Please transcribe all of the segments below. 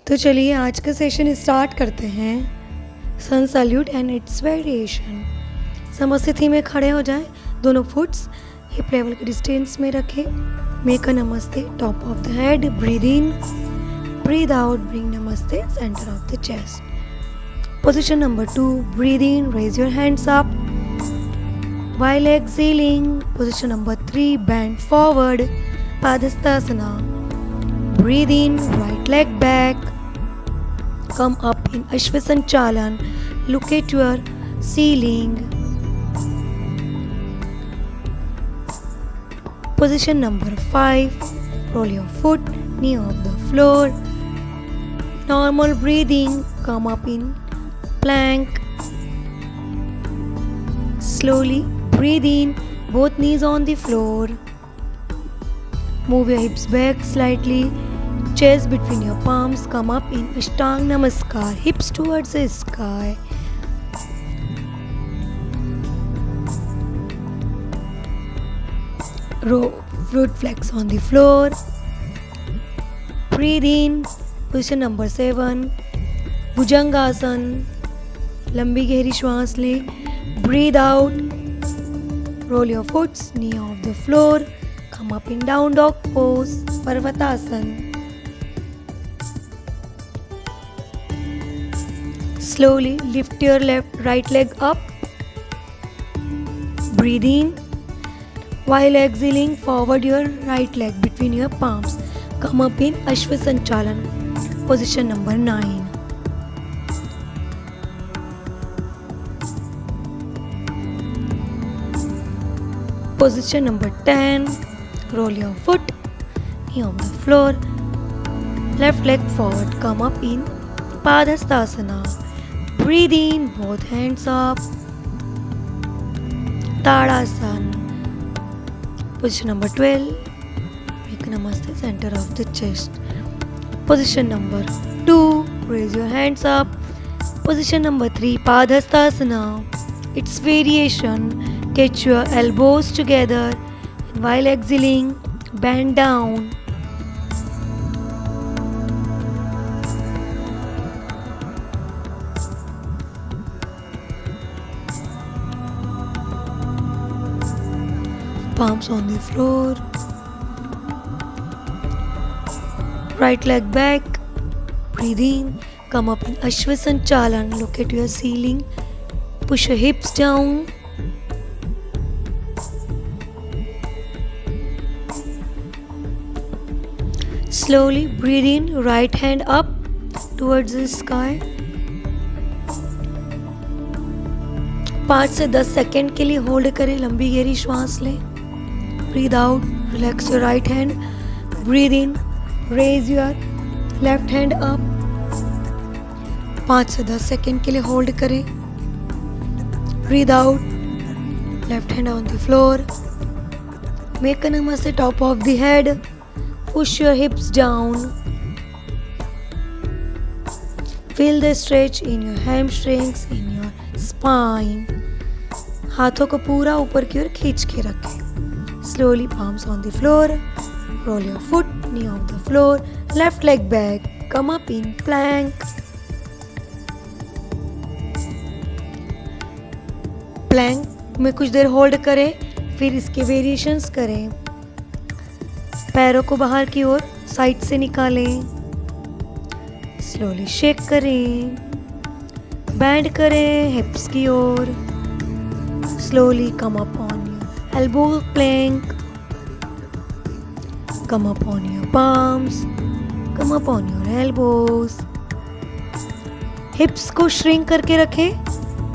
तो चलिए आज का सेशन स्टार्ट करते हैं। Sun salute and its variation. समस्थिति में खड़े हो जाएं, दोनों फुट्स हिप लेवल के डिस्टेंस में रखें। Make a namaste top of the head, breathe in, breathe out, bring namaste centre of the chest. Position number 2, breathe in, raise your hands up while exhaling. Position number 3, bend forward, Padhastasana. Breathe in, right leg back. Come up in Ashwasanchalan. Look at your ceiling. Position number 5, roll your foot, knee off the floor. Normal breathing, come up in plank. Slowly breathe in, both knees on the floor. Move your hips back slightly, chest between your palms. Come up in Ashtanga Namaskar, hips towards the sky. Foot flex on the floor. Breathe in, position number 7, Bhujangasana. लंबी गहरी श्वास लें. Breathe out. Roll your foot, knee off the floor. Come up in down dog pose, Parvatasana. Slowly lift your right leg up. Breathe in. While exhaling, forward your right leg between your palms. Come up in Ashwasanchalan. Position number 9. Position number 10, roll your foot, knee on the floor, left leg forward, come up in Padhastasana. Breathe in, both hands up, Tadasana. Position number 12, make Namaste center of the chest. Position number 2, raise your hands up. Position number 3, Padhastasana. It's variation. Catch your elbows together and while exhaling, bend down. Palms on the floor. Right leg back. Breathe in. Come up in Ashwasanchalan. Look at your ceiling. Push your hips down. Slowly breathe in, right hand up towards the sky. 5 से 10 second के लिए hold करें, लंबी गहरी श्वास लें. Breathe out, relax your right hand. Breathe in, raise your left hand up. 5 से 10 second के लिए होल्ड करें. Breathe out, left hand on the floor. Make a namaste top of the head. Push your hips down. Feel the stretch in your hamstrings, in your spine. हाथों को पूरा ऊपर की ओर खींच के रखें. Slowly palms on the floor. Roll your foot, knee on the floor. Left leg back. Come up in plank. Plank में कुछ देर होल्ड करें, फिर इसके वेरिएशंस करें. पैरों को बाहर की ओर साइड से निकालें. स्लोली शेक करें, बैंड करें हिप्स की ओर. Slowly come up on your elbow plank. Come up on your palms, come up on your elbows. Hips को श्रिंक करके रखें,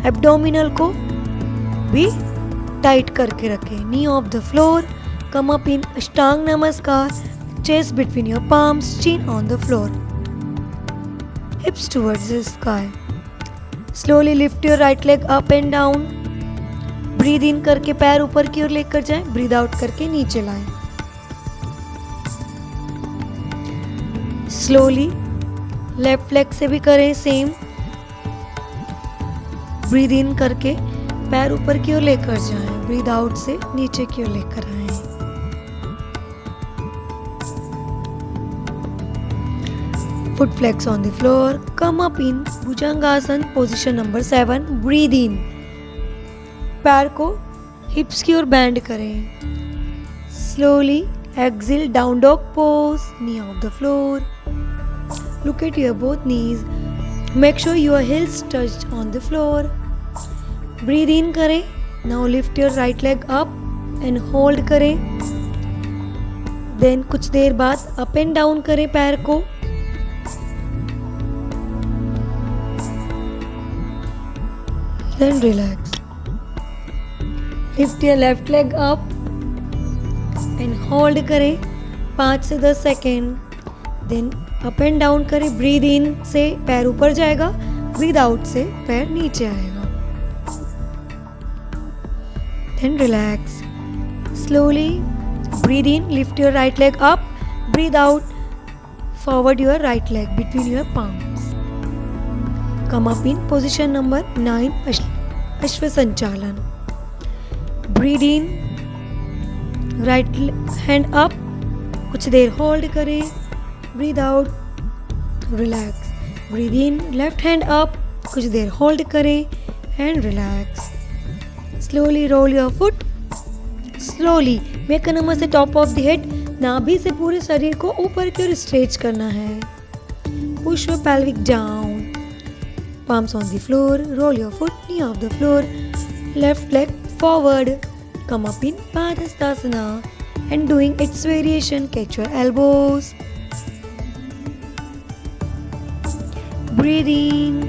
एब्डोमिनल को भी टाइट करके रखें. Knee off the floor. Come up in Ashtanga Namaskar, chest between your palms, chin on the floor. Hips towards the sky. Slowly lift your right leg up and down. Breathe in करके पैर ऊपर की ओर लेकर जाएं. Breathe out करके नीचे लाएं. Slowly left leg से भी करें सेम. Breathe in करके पैर ऊपर की ओर लेकर जाएं. Breathe out से नीचे की ओर लेकर आएं. Foot flex on the floor. Come up in Bhujangasana position number 7. Breathe in. पैर को हिप्स की ओर बैंड करें. Slowly exhale, down dog pose. Knee off the floor. Look at your both knees. Make sure your heels touch on the floor. Breathe in करें. Now lift your right leg up and hold करें. Then कुछ देर बाद up and down करें पैर को. Then relax. Lift your left leg up and hold करें 5 से 10 second. Then up and down करें. Breathe in से पैर ऊपर जाएगा, breathe out से पैर नीचे आएगा. Then relax. Slowly breathe in, lift your right leg up, breathe out, forward your right leg between your palms. Come up in position number 9, Ashwasanchalan. Breathe in, right hand up, कुछ देर hold करें, breathe out, relax. Breathe in, left hand up, कुछ देर hold करें and relax. Slowly roll your foot. Slowly make a namaste top of the head. नाभि से पूरे शरीर को ऊपर की ओर स्ट्रेच करना है. Push your pelvic down. Palms on the floor. Roll your foot, knee off the floor. Left leg forward. Come up in Padhastasana and doing its variation. Catch your elbows. Breathe in.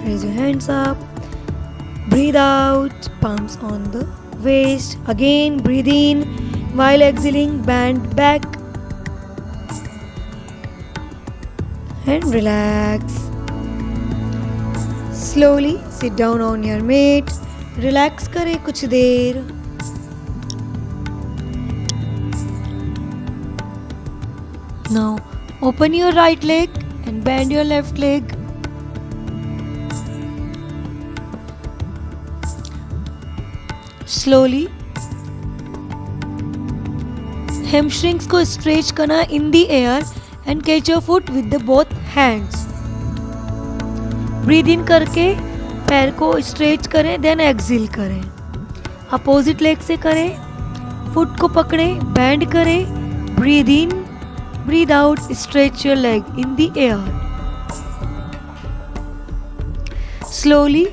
Raise your hands up. Breathe out. Palms on the waist. Again breathe in. While exhaling, bend back and relax. Slowly sit down on your mat. Relax करें कुछ देर. Now open your right leg and bend your left leg. Slowly hamstrings को stretch करना in the air and catch your foot with the both hands. Breathe in करके पैर को stretch करें, then exhale करें. Opposite leg से करें. Foot को पकड़ें, बैंड करें. Breathe in, breathe out, stretch your leg in the air. Slowly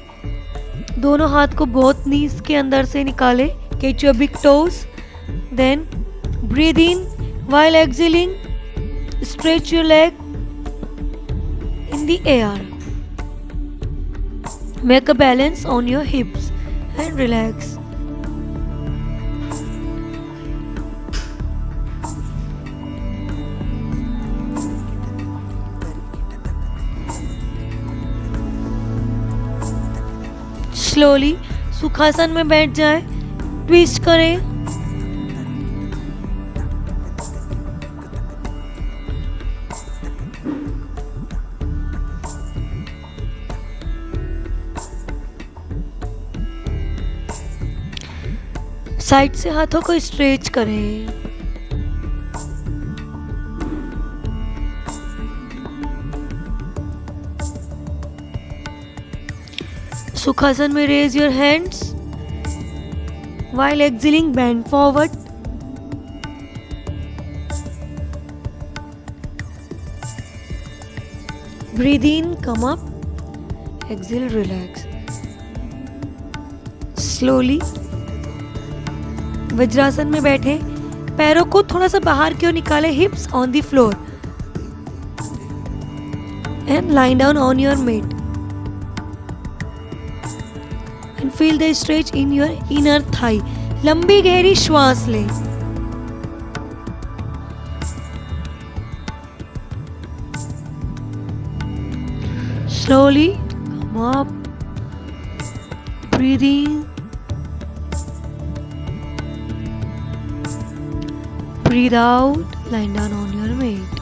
दोनों हाथ को बहुत नीज के अंदर से निकालें. Catch your big toes. Then breathe in while exhaling. Stretch your leg in the air. Make a balance on your hips and relax. Slowly सुखासन में बैठ जाएं. ट्विस्ट करें. साइड से हाथों को स्ट्रेच करें. सुखासन में raise your hands. While exhaling, bend forward. Breathe in, come up. Exhale, relax. Slowly vajrasana में बैठे. पैरों को थोड़ा सा बाहर की ओर निकालें. Hips on the floor and lie down on your mat and feel the stretch in your inner thigh. लंबी गहरी श्वास लें. Slowly come up. Breathe in. Breathe out, lying down on your mat.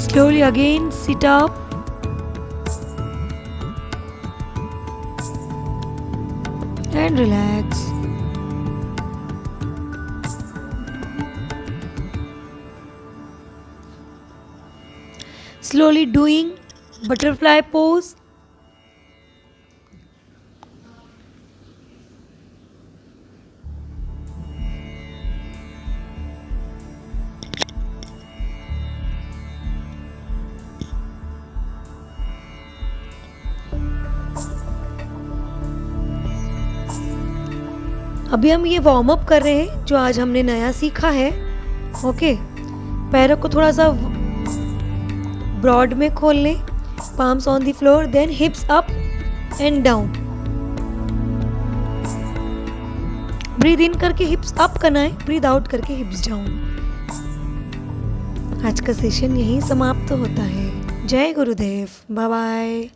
Slowly again sit up. and relax. Slowly doing butterfly pose. अभी हम ये warm up कर रहे हैं जो आज हमने नया सीखा है. ओके, पैरों को थोड़ा सा ब्रॉड में खोल लें. Palms on the floor, then hips up and down. Breathe in करके हिप्स अप करना है, ब्रीद आउट करके हिप्स डाउन. आज का सेशन यहीं समाप्त होता है. जय गुरुदेव. Bye bye.